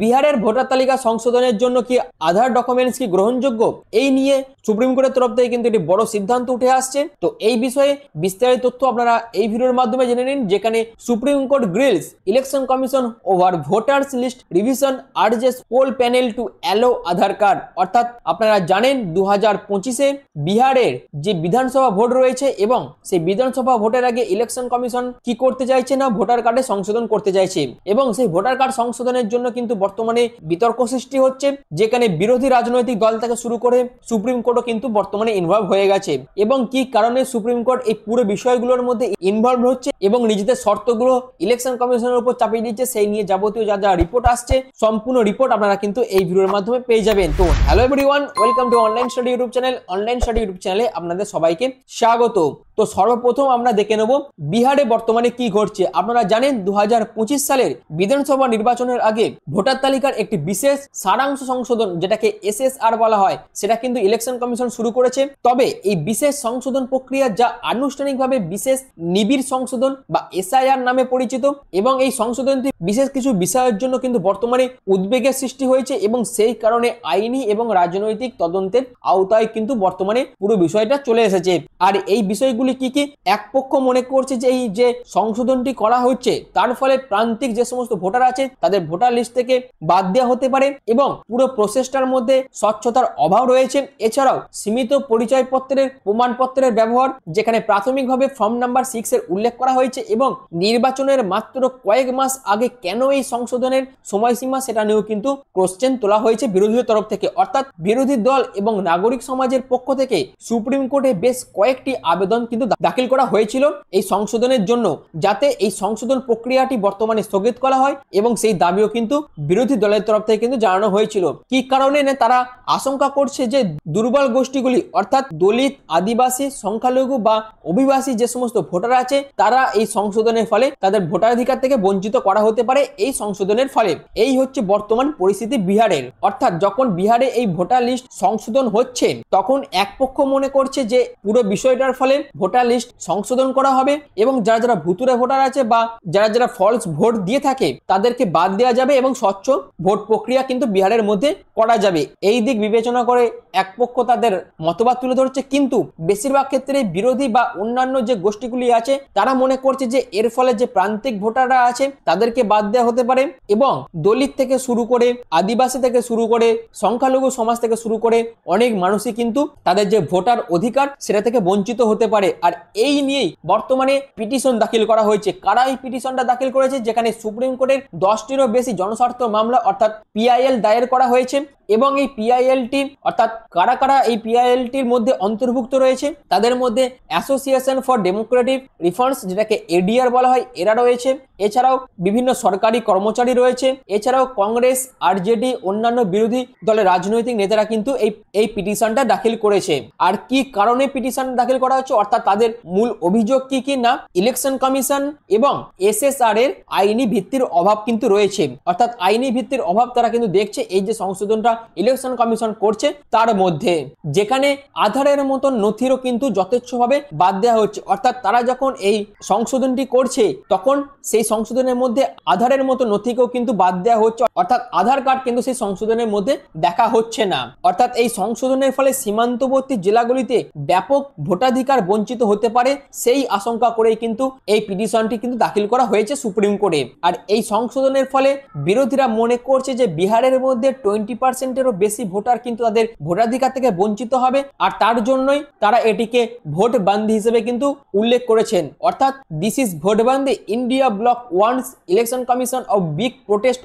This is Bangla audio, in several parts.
বিহারের ভোটার তালিকা সংশোধনের জন্য কি আধার ডকুমেন্টস কি গ্রহণযোগ্য, এই নিয়ে সুপ্রিম কোর্টের তরফ থেকে কিন্তু একটি বড় সিদ্ধান্ত উঠে আসছে। তো এই বিষয়ে বিস্তারিত তথ্য আপনারা এই ভিডিওর মাধ্যমে জেনে নিন, যেখানে Supreme Court grills Election Commission over voters list revision urges poll panel to allow Aadhaar card. অর্থাৎ আপনারা জানেন 2025-এ বিহারের যে বিধানসভা ভোট রয়েছে এবং সেই বিধানসভা ভোটের আগে ইলেকশন কমিশন কি করতে চাইছে না, ভোটার কার্ডে সংশোধন করতে চাইছে এবং সেই ভোটার কার্ড সংশোধনের জন্য কিন্তু বর্তমানে বিতর্ক সৃষ্টি হচ্ছে, যেখানে বিরোধী রাজনৈতিক দল থেকে শুরু করে সুপ্রিম কোর্টও কিন্তু বর্তমানে ইনভলভ হয়ে গেছে। এবং কি কারণে সুপ্রিম কোর্ট এই পুরো বিষয়গুলোর মধ্যে ইনভলভ হচ্ছে এবং নিজেদের শর্তগুলো ইলেকশন কমিশনের উপর চাপিয়ে দিচ্ছে, সেই নিয়ে যাবতীয় যা যা রিপোর্ট আসছে সম্পূর্ণ রিপোর্ট আপনারা কিন্তু এই ভিডিওর মাধ্যমে পেয়ে যাবেন। তো hello everyone, welcome to online study YouTube channel. Online study YouTube চ্যানেলে আপনাদের সবাইকে স্বাগত। তো সর্বপ্রথম আমরা দেখে নেব বিহারে বর্তমানে কি ঘটছে। আপনারা জানেন 2025 সালের বিধানসভা নির্বাচনের আগে ভোটার তালিকার একটি বিশেষ সারাংশ সংশোধন, যেটাকে SSR বলা হয়, সেটা কিন্তু ইলেকশন কমিশন শুরু করেছে। তবে এই বিশেষ সংশোধন প্রক্রিয়া, যা আনুষ্ঠানিকভাবে বিশেষ নিবিড় সংশোধন বা SIR নামে পরিচিত, এবং এই সংশোধনটি বিশেষ কিছু বিষয়ের জন্য কিন্তু বর্তমানে উদ্বেগের সৃষ্টি হয়েছে এবং সেই কারণে আইনি এবং রাজনৈতিক তদন্তের আওতায় কিন্তু বর্তমানে পুরো বিষয়টা চলে এসেছে। আর এই বিষয়গুলি কি কি, এক পক্ষ মনে করছে যে এই যে সংশোধনটি করা হচ্ছে তার ফলে প্রান্তিক যে সমস্ত ভোটার আছে তাদের ভোটার লিস্ট থেকে বাদ দেওয়া হতে পারে এবং পুরো প্রসেসটার মধ্যে স্বচ্ছতার অভাব রয়েছে। এছাড়াও সীমিত পরিচয়পত্রের প্রমাণপত্রের ব্যবহার, যেখানে প্রাথমিকভাবে ফর্ম নাম্বার 6 এর উল্লেখ করা হয়েছে এবং নির্বাচনের মাত্র কয়েক মাস আগে কেন এই সংশোধনের সময়সীমা, সেটা নিয়েও কিন্তু কোশ্চেন তোলা হয়েছে বিরোধীদের তরফ থেকে। অর্থাৎ বিরোধী দল এবং নাগরিক সমাজের পক্ষ থেকে সুপ্রিম কোর্টে বেশ কয়েকটি আবেদন কিন্তু দাখিল করা হয়েছিল এই সংশোধনের জন্য, যাতে এই সংশোধন প্রক্রিয়াটি বর্তমানে স্থগিত করা হয় এবং সেই দাবিও কিন্তু বিরোধী দলের তরফ থেকে কিন্তু জানানো হয়েছিল। কি কারণে না, তারা আশঙ্কা করছে যে দুর্বল গোষ্ঠীগুলি অর্থাৎ দলিত, আদিবাসী, সংখ্যালঘু বা অভিবাসী যে সমস্ত ভোটার আছে তারা এই সংশোধনের ফলে তাদের ভোটাধিকার থেকে বঞ্চিত করা হতে পারে এই সংশোধনের ফলে। এই হচ্ছে বর্তমান পরিস্থিতি বিহারের। অর্থাৎ যখন বিহারে এই ভোটার লিস্ট সংশোধন হচ্ছে তখন এক পক্ষ মনে করছে যে পুরো বিষয়টার ফলে ভোটার লিস্ট সংশোধন করা হবে এবং যারা যারা ভুতুরে ভোটার আছে বা যারা যারা ফলস ভোট দিয়ে থাকে তাদেরকে বাদ দেওয়া যাবে এবং স্বচ্ছ ভোট প্রক্রিয়া কিন্তু বিহারের মধ্যে করা যাবে। এই দিক বিবেচনা করে এক পক্ষ তাদের মতবাদ তুলে ধরছে, কিন্তু বেশিরভাগ ক্ষেত্রে বিরোধী বা অন্যান্য যে গোষ্ঠীগুলি আছে তারা মনে করছে যে এর ফলে যে প্রান্তিক ভোটাররা আছে তাদেরকে বাদ দেওয়া হতে পারে এবং দলিত থেকে শুরু করে, আদিবাসী থেকে শুরু করে, সংখ্যালঘু সমাজ থেকে শুরু করে অনেক মানুষই কিন্তু তাদের যে ভোটার অধিকার সেটা থেকে বঞ্চিত হতে পারে। আর এই নিয়েই বর্তমানে পিটিশন দাখিল করা হয়েছে। কারা এই পিটিশনটা দাখিল করেছে, যেখানে সুপ্রিম কোর্টের 10টিরও বেশি জনস্বার্থ মামলা অর্থাৎ PIL দায়ের করা হয়েছে এবং এই PILটি অর্থাৎ কারা কারা এই PILটির মধ্যে অন্তর্ভুক্ত রয়েছে, তাদের মধ্যে অ্যাসোসিয়েশন ফর ডেমোক্রেটিক রিফর্মস, যেটাকে ADR বলা হয়, এরা রয়েছে। এছাড়াও বিভিন্ন সরকারি কর্মচারী রয়েছে। এছাড়াও কংগ্রেস, RJD, অন্যান্য বিরোধী দলের রাজনৈতিক নেতারা কিন্তু এই পিটিশনটা দাখিল করেছে। আর কি কারণে পিটিশন দাখিল করা হচ্ছে, অর্থাৎ তাদের মূল অভিযোগ কি কি না, ইলেকশন কমিশন এবং SSR এর আইনি ভিত্তির অভাব কিন্তু রয়েছে। অর্থাৎ আইনি ভিত্তির অভাব তারা কিন্তু দেখছে এই যে সংশোধনটা ইলেকশন কমিশন করছে তার মধ্যে, যেখানে আধারের মতন নথিরও কিন্তু যথেচ্ছভাবে বাদ দেওয়া হচ্ছে। অর্থাৎ তারা যখন এই সংশোধনটি করছে তখন সেই সংশোধনের মধ্যে আধারের মতো নথিকেও কিন্তু বাদ দেওয়া হচ্ছে, অর্থাৎ আধার কার্ড কিন্তু সেই সংশোধনের মধ্যে দেখা হচ্ছে না। অর্থাৎ এই সংশোধনের ফলে সীমান্তবর্তী জেলাগুলিতে ব্যাপক ভোটাধিকার বঞ্চিত হতে পারে, সেই আশঙ্কা করেই কিন্তু এই পিটিশনটি কিন্তু দাখিল করা হয়েছে সুপ্রিম কোর্টে। আর এই সংশোধনের ফলে বিরোধীরা মনে করছে যে বিহারের মধ্যে 20%-এরও বেশি ভোটার কিন্তু তাদের ভোটাধিকার থেকে বঞ্চিত হবে, আর তার জন্যই তারা এটিকে ভোট বান্দি হিসেবে কিন্তু উল্লেখ করেছেন। অর্থাৎ দিস ইজ ভোট বান্দি, India bloc warns Election Commission of big protest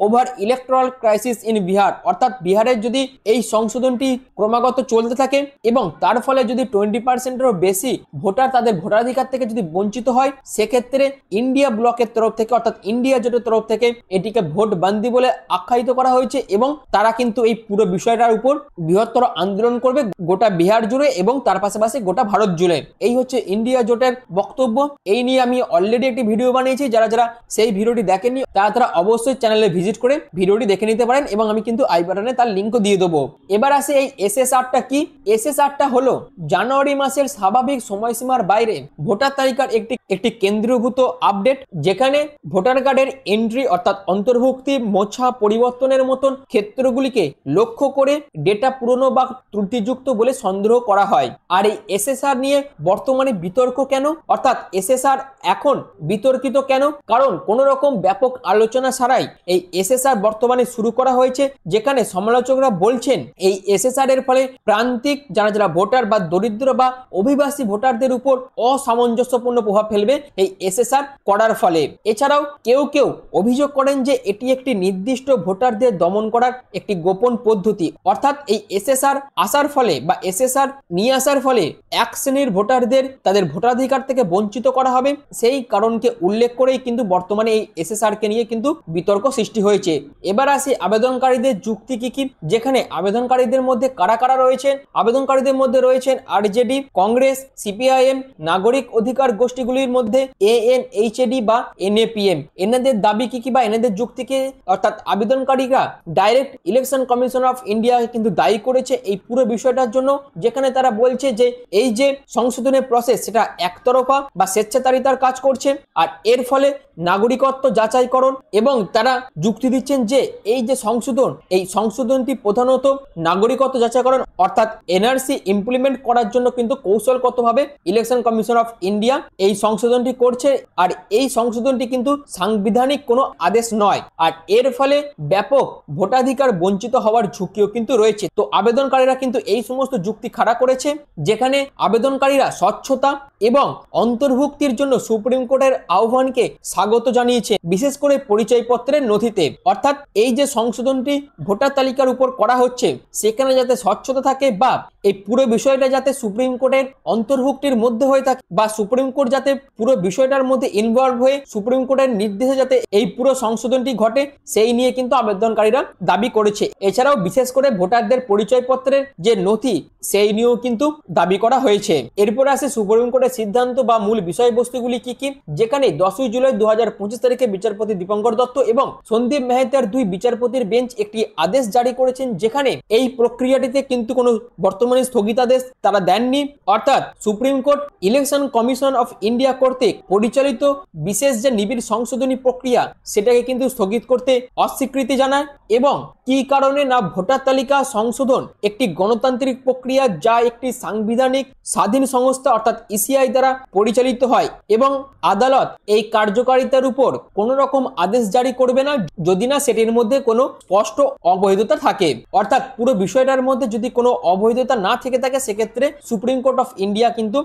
over electoral crisis in Bihar. অর্থাৎ বিহারের যদি এই সংশোধনটি ক্রমাগত চলতে থাকে এবং তার ফলে যদি 20%-এরও বেশি ভোটার তাদের ভোটাধিকার থেকে যদি বঞ্চিত হয়, সেক্ষেত্রে ইন্ডিয়া ব্লকের তরফ থেকে অর্থাৎ ইন্ডিয়া জোটের তরফ থেকে এটিকে ভোট বান্দি বলে আখ্যায়িত করা হয়েছে এবং তারা তারা কিন্তু এই পুরো বিষয়টার উপর বৃহত্তর আন্দোলন করবে গোটা বিহার জুড়ে এবং তার পাশাপাশি গোটা ভারত জুড়ে। এই হচ্ছে ইন্ডিয়া জোটের বক্তব্য। এই নিয়ে আমি অলরেডি একটি ভিডিও বানিয়েছি, যারা যারা সেই ভিডিওটি দেখেননি তারা অবশ্যই চ্যানেলে ভিজিট করে ভিডিওটি দেখে নিতে পারেন এবং আমি কিন্তু আই বাটনে তার লিঙ্কও দিয়ে দেবো। এবার আসে এই এসএসআরটা কি। এসএসআরটা হলো জানুয়ারি মাসের স্বাভাবিক সময়সীমার বাইরে ভোটার তালিকার একটি কেন্দ্রীভূত আপডেট, যেখানে ভোটার কার্ডের এন্ট্রি অর্থাৎ অন্তর্ভুক্তি, মোছা, পরিবর্তনের মতন ক্ষেত্রগুলিকে লক্ষ্য করে ডেটা পুরনো বা ত্রুটিযুক্ত বলে সন্দেহ করা হয়। আর এই এসএসআর নিয়ে বর্তমানে বিতর্ক কেন, অর্থাৎ এসএসআর এখন বিতর্কিত কেন? কারণ কোন রকম ব্যাপক আলোচনা ছাড়াই এই এসএসআর বর্তমানে শুরু করা হয়েছে, যেখানে সমালোচকরা বলছেন এই এসএসআর এর ফলে প্রান্তিক যারা ভোটার বা দরিদ্র বা অভিবাসী ভোটারদের উপর অসামঞ্জস্যপূর্ণ প্রভাব ফেলবে এই এসএসআর করার ফলে। এছাড়াও কেউ কেউ অভিযোগ করেন যে এটি একটি নির্দিষ্ট ভোটারদের দমন করার একটি গোপন পদ্ধতি, অর্থাৎ এই এসএসআর আসার ফলে বা এসএসআর নিয়ে আসার ফলে এক শ্রেণীর ভোটারদের তাদের ভোটাধিকার থেকে বঞ্চিত করা হবে। সেই কারণকে উল্লেখ করেই কিন্তু বর্তমানে এই এসএসআর কে নিয়ে কিন্তু বিতর্ক সৃষ্টি হয়েছে। এবার আসি আবেদনকারীদের যুক্তি কি কি, যেখানে আবেদনকারীদের মধ্যে কারা কারা রয়েছেন। আবেদনকারীদের মধ্যে রয়েছেন আরজেডি, কংগ্রেস, সিপিআইএম, নাগরিক অধিকার গোষ্ঠীগুলির মধ্যে এএনএইচএডি বা এনএপিএম। এনাদের দাবি কি কি বা এনাদের যুক্তি কি, অর্থাৎ আবেদনকারীরা direct Election Commission of India কিন্তু দায়ী করেছে এই পুরো বিষয়টার জন্য, যেখানে তারা বলছে যে এই যে সংশোধনের প্রসেস সেটা একতরফা বা স্বেচ্ছাচারিতার কাজ করছে, আর এর ফলে নাগরিকত্ব যাচাইকরণ, এবং তারা যুক্তি দিচ্ছেন যে এই যে সংশোধন, এই সংশোধনটি প্রধানত নাগরিকত্ব যাচাইকরণ অর্থাৎ এনআরসি ইমপ্লিমেন্ট করার জন্য কিন্তু কৌশলগতভাবে ইলেকশন কমিশন অফ ইন্ডিয়া এই সংশোধনটি করছে। আর এই সংশোধনটি কিন্তু সাংবিধানিক কোনো আদেশ নয়, আর এর ফলে ব্যাপক ভোটাধিকার বঞ্চিত হওয়ার ঝুঁকিও কিন্তু রয়েছে। তো আবেদনকারীরা কিন্তু এই সমস্ত যুক্তি খাড়া করেছে, যেখানে আবেদনকারীরা স্বচ্ছতা এবং অন্তর্ভুক্তির জন্য সুপ্রিম কোর্টের আহ্বানকে স্বাগত জানিয়েছে, বিশেষ করে পরিচয়পত্রের নথিতে। অর্থাৎ এই যে সংশোধনটি ভোটার তালিকার উপর করা হচ্ছে সেখানে যাতে স্বচ্ছতা থাকে বা এই পুরো বিষয়টা যাতে সুপ্রিম কোর্টের অন্তর্ভুক্তির মধ্যে হয়ে থাকে বা সুপ্রিম কোর্ট যাতে পুরো বিষয়টার মধ্যে ইনভলভ হয়ে সুপ্রিম কোর্টের নির্দেশে যাতে এই পুরো সংশোধনটি ঘটে, সেই নিয়ে কিন্তু আবেদনকারীরা দাবি করেছে। এছাড়াও বিশেষ করে ভোটারদের পরিচয়পত্রের যে নথি সেই নিয়েও কিন্তু দাবি করা হয়েছে। এরপর আসে সুপ্রিম কোর্টের সিদ্ধান্ত বা মূল বিষয়বস্তুগুলি কি কি, যেখানে 10 জুলাই 2025 তারিখে বিচারপতি দীপঙ্কর দত্ত এবং সন্দীপ মেহতার দুই বিচারপতির বেঞ্চ একটি আদেশ জারি করেছেন, যেখানে এই প্রক্রিয়াটিতে কিন্তু কোনো বর্তমানে স্থগিতাদেশ তারা দেননি। অর্থাৎ supreme court election Commission of India কর্তৃক পরিচালিত বিশেষ যে নিবিড় সংশোধনী প্রক্রিয়া সেটাকে কিন্তু স্থগিত করতে অস্বীকৃতি জানায়, এবং কি কারণে না ভোটার তালিকা সংশোধন একটি গণতান্ত্রিক প্রক্রিয়া যা একটি সাংবিধানিক স্বাধীন সংস্থা অর্থাৎ ইসিআই দ্বারা পরিচালিত হয়, এবং আদালত এই কার্যকারিতার উপর কোনো রকম আদেশ জারি করবে না যদি না সেটির মধ্যে কোনো স্পষ্ট অবৈধতা থাকে। অর্থাৎ পুরো বিষয়টার মধ্যে যদি কোনো অবৈধতা না থেকে থাকে সেক্ষেত্রে সুপ্রিম কোর্ট অফ ইন্ডিয়া কিন্তু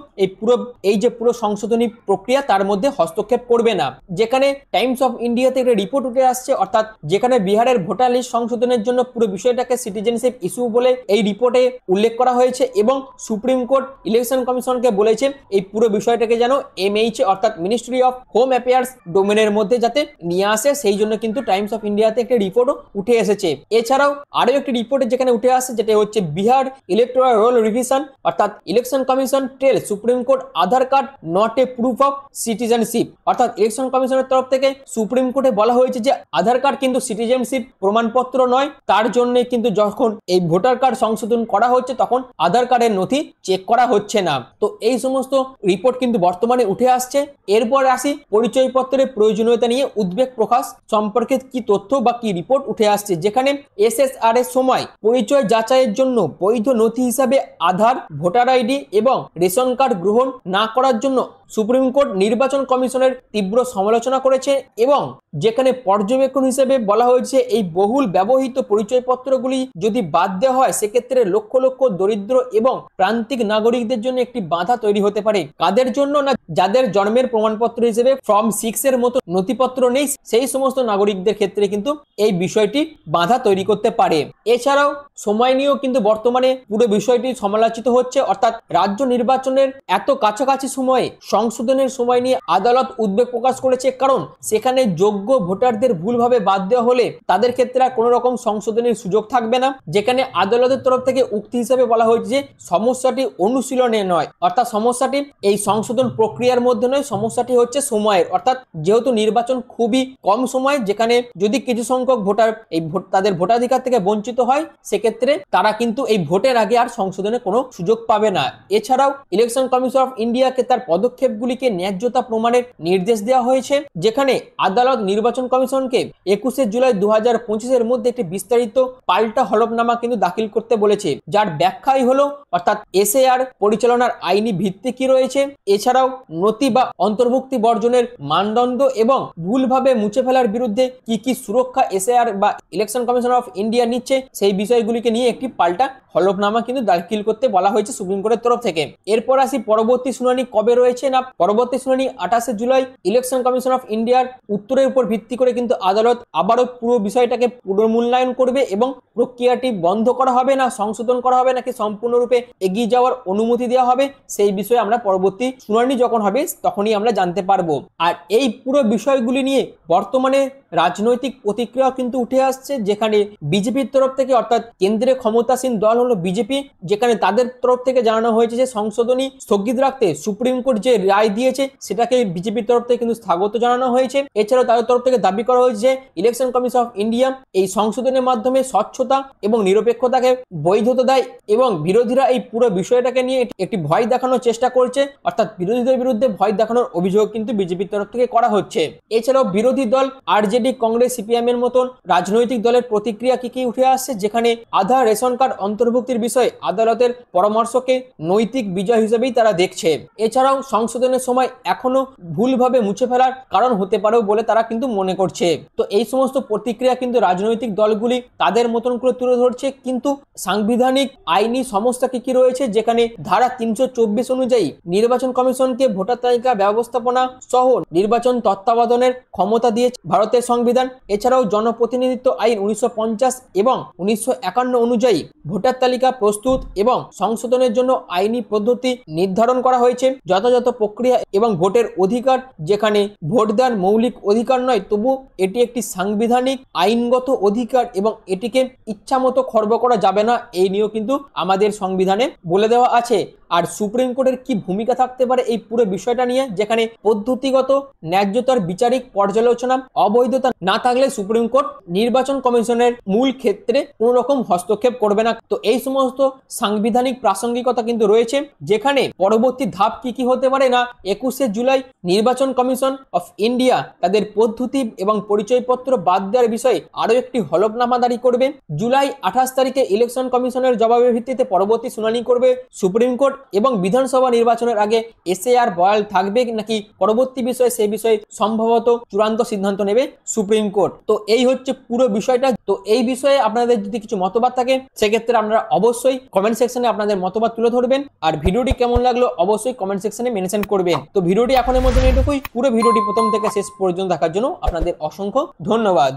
এই যে পুরো সংশোধনী প্রক্রিয়া তার মধ্যে হস্তক্ষেপ করবে না। যেখানে টাইমস অফ ইন্ডিয়াতে একটা রিপোর্ট উঠে আসছে, অর্থাৎ যেখানে বিহারের ভোটার লিস্ট সংশোধনের জন্য পুরো বিষয়টাকে সিটিজেনশিপ ইস্যু বলে এই রিপোর্টে উল্লেখ করা হয়েছে, এবং সুপ্রিম কোর্ট ইলেকশন কমিশনকে বলেছে এই পুরো বিষয়টাকে যেন এমএইচএ অর্থাৎ মিনিস্ট্রি অফ হোম অ্যাফেয়ার্স ডোমেনের মধ্যে যাতে নিয়ে আসে, সেই জন্য কিন্তু টাইমস অফ ইন্ডিয়াতে একটা রিপোর্টও উঠে এসেছে। এছাড়াও আরো একটি রিপোর্টে যেখানে উঠে আসে যেটা হচ্ছে বিহার ইলেকটোরাল রোল রিভিশন, অর্থাৎ election commission tell Supreme Court Aadhaar card not a proof of citizenship. অর্থাৎ ইলেকশন কমিশনের তরফ থেকে সুপ্রিম কোর্টে বলা হয়েছে যে আধার কার্ড কিন্তু সিটিজেনশিপ প্রমাণপত্র নয়, তার জন্য কিন্তু যখন এই ভোটার কার্ড সংশোধন করা হচ্ছে তখন আধার কার্ডের নথি চেক করা হচ্ছে না। তো এই সমস্ত রিপোর্ট কিন্তু বর্তমানে উঠে আসছে। এরপর আসি পরিচয়পত্রের প্রয়োজনীয়তা নিয়ে উদ্বেগ প্রকাশ সম্পর্কে কি তথ্য বা কি রিপোর্ট উঠে আসছে, যেখানে এসএসআর এর সময় পরিচয় যাচাইয়ের জন্য বৈধ নথি হিসাবে আধার, ভোটার আইডি এবং রেশন কার্ড গ্রহণ না করার জন্য সুপ্রিম কোর্ট নির্বাচন কমিশনের তীব্র সমালোচনা করেছে, এবং যেখানে পর্যবেক্ষণ হিসেবে বলা হয়েছে এই বহুল ব্যবহৃত পরিচয়পত্রগুলি যদি বাদ দেওয়া হয় সেক্ষেত্রে লক্ষ লক্ষ দরিদ্র এবং প্রান্তিক নাগরিকদের জন্য একটি বাধা তৈরি হতে পারে। কাদের জন্য না, যাদের জন্মের প্রমাণপত্র হিসেবে ফর্ম 6 এর মতো নথিপত্র নেই সেই সমস্ত নাগরিকদের ক্ষেত্রে কিন্তু এই বিষয়টি বাধা তৈরি করতে পারে। এছাড়াও সময় নিয়েও কিন্তু বর্তমানে পুরো বিষয়টি সমালোচিত হচ্ছে, অর্থাৎ রাজ্য নির্বাচনের এত কাছাকাছি সময়ে সংশোধনের সময় নিয়ে আদালত উদ্বেগ প্রকাশ করেছে, কারণ সেখানে যোগ্য যোগ্য ভোটারদের ভুলভাবে বাদ দেওয়া হলে তাদের ক্ষেত্রে আর কোনো রকম সংশোধনের সুযোগ থাকবে না, যেখানে আদালতের তরফ থেকে উক্তি হিসেবে বলা হয়েছে যে সমস্যাটি অনুশীলনে নয়, অর্থাৎ সমস্যাটি এই সংশোধন প্রক্রিয়ার মধ্যে নয়, সমস্যাটি হচ্ছে সময়ের। অর্থাৎ যেহেতু নির্বাচন খুবই কম সময়, যেখানে যদি কিছু সংখ্যক ভোটার এই তাদের ভোটাধিকার থেকে বঞ্চিত হয়, সেক্ষেত্রে তারা কিন্তু এই ভোটের আগে আর সংশোধনের কোনো সুযোগ পাবে না। এছাড়াও ইলেকশন কমিশন অফ ইন্ডিয়াকে তার পদক্ষেপগুলিকে ন্যায্যতা প্রমাণের নির্দেশ দেওয়া হয়েছে, যেখানে আদালত নির্বাচন কমিশনকে 21 জুলাই 2025 মধ্যে একটি বিস্তারিত পাল্টা হলফনামা কিন্তু দাখিল করতে বলেছে, যার ব্যাখ্যাই হলো অর্থাৎ এসএআর পরিচালনার আইনি ভিত্তি কি রয়েছে, এছাড়াও নথি বা অন্তর্ভুক্তি বর্জনের মানদণ্ড এবং ভুলভাবে মুছে ফেলার বিরুদ্ধে কি কি সুরক্ষা এসএআর বা ইলেকশন কমিশন অফ ইন্ডিয়া নিচ্ছে, সেই বিষয়গুলিকে নিয়ে একটি পাল্টা হলফনামা কিন্তু দাখিল করতে বলা হয়েছে সুপ্রিম কোর্টের তরফ থেকে। এরপর আসি পরবর্তী শুনানি কবে রয়েছে না, পরবর্তী শুনানি 28 জুলাই। ইলেকশন কমিশন অফ ইন্ডিয়ার উত্তরের উপর ভিত্তি করে কিন্তু আদালত আবারও পুরো বিষয়টাকে পুনর্মূল্যায়ন করবে এবং প্রক্রিয়াটি বন্ধ করা হবে না সংশোধন করা হবে নাকি সম্পূর্ণরূপে এগিয়ে যাওয়ার অনুমতি দেওয়া হবে, সেই বিষয়ে আমরা পরবর্তী শুনানি যখন হবে তখনই আমরা জানতে পারবো। আর এই পুরো বিষয়গুলি নিয়ে বর্তমানে রাজনৈতিক প্রতিক্রিয়া কিন্তু উঠে আসছে, যেখানে বিজেপির তরফ থেকে অর্থাৎ কেন্দ্রে ক্ষমতাসীন দল হলো বিজেপি, যেখানে তাদের তরফ থেকে জানানো হয়েছে যে সংশোধনী স্থগিত রাখতে সুপ্রিম কোর্ট যে রায় দিয়েছে সেটাকে বিজেপির তরফ থেকে কিন্তু স্বাগত জানানো হয়েছে। এছাড়াও তাদের তরফ থেকে দাবি করা হয়েছে যে ইলেকশন কমিশন অফ ইন্ডিয়া এই সংশোধনের মাধ্যমে স্বচ্ছতা এবং নিরপেক্ষতাকে বৈধতা দেয় এবং বিরোধীরা এই পুরো বিষয়টাকে নিয়ে একটি ভয় দেখানোর চেষ্টা করছে, অর্থাৎ বিরোধীদের বিরুদ্ধে ভয় দেখানোর অভিযোগ কিন্তু বিজেপির তরফ থেকে করা হচ্ছে। এছাড়াও বিরোধী দল আরজেডি, কংগ্রেস, সিপিএম এর মতন রাজনৈতিক দলের প্রতিক্রিয়া কি উঠে আসছে, যেখানে আধার রেশন কার্ড অন্তর্ভুক্তির বিষয়ে আদালতের পরামর্শকে নৈতিক বিজয় হিসেবেই তারা দেখছে। এছাড়াও সংশোধনের সময় এখনো ভুলভাবে মুছে ফেলার কারণ হতে পারেও বলে তারা কিন্তু মনে করছে। তো এই সমস্ত প্রতিক্রিয়া কিন্তু রাজনৈতিক দলগুলি তাদের মতন করে তুলে ধরছে, কিন্তু সাংবিধানিক আইনি সমস্যা কি রয়েছে, যেখানে ধারা 324 অনুযায়ী নির্বাচন কমিশনকে ভোটার তালিকা ব্যবস্থাপনা সহ নির্বাচন তত্ত্বাবধানের ক্ষমতা দিয়েছে ভারতের সংবিধান। এছাড়াও জনপ্রতিনিধিত্ব আইন 1950 এবং 1951 অনুযায়ী ভোটার তালিকা প্রস্তুত এবং সংশোধনের জন্য আইনি পদ্ধতি নির্ধারণ করা হয়েছে। যথাযথ প্রক্রিয়া এবং ভোটের অধিকার, যেখানে ভোট দেওয়ার মৌলিক অধিকার নয়, তবু এটি একটি সাংবিধানিক আইনগত অধিকার এবং এটিকে ইচ্ছামতো খর্ব করা যাবে না, এই নিয়েও কিন্তু আমাদের সংবিধানে বলে দেওয়া আছে। আর সুপ্রিম কোর্টের কি ভূমিকা থাকতে পারে এই পুরো বিষয়টা নিয়ে, যেখানে পদ্ধতিগত ন্যায্যতার বিচারিক পর্যালোচনা অবৈধতা না থাকলে সুপ্রিম কোর্ট নির্বাচন কমিশনের মূল ক্ষেত্রে কোনো রকম হস্তক্ষেপ করবে না। তো এই সমস্ত সাংবিধানিক প্রাসঙ্গিকতা কিন্তু রয়েছে, যেখানে পরবর্তী ধাপ কি হতে পারে না, 21 জুলাই নির্বাচন কমিশন অফ ইন্ডিয়া তাদের পদ্ধতি এবং পরিচয়পত্র বাদ দেওয়ার বিষয়ে আরো একটি হলফনামা জারি করবে। জুলাই 28 তারিখে ইলেকশন কমিশনের জবাবের ভিত্তিতে পরবর্তী শুনানি করবে সুপ্রিম কোর্ট এবং বিধানসভা নির্বাচনের আগে এসএআর বহাল থাকবে নাকি পরবর্তী বিষয়ে সেই বিষয়ে সম্ভবত চূড়ান্ত সিদ্ধান্ত নেবে সুপ্রিম কোর্ট। তো এই হচ্ছে পুরো বিষয়টা। তো এই বিষয়ে আপনাদের যদি কিছু মতবাদ থাকে সেক্ষেত্রে আপনারা অবশ্যই কমেন্ট সেকশনে আপনাদের মতবাদ তুলে ধরবেন। আর ভিডিওটি কেমন লাগলো অবশ্যই কমেন্ট সেকশনে মেনশন করবেন। তো ভিডিওটি এখনের মধ্যে এটুকুই। পুরো ভিডিওটি প্রথম থেকে শেষ পর্যন্ত দেখার জন্য আপনাদের অসংখ্য ধন্যবাদ।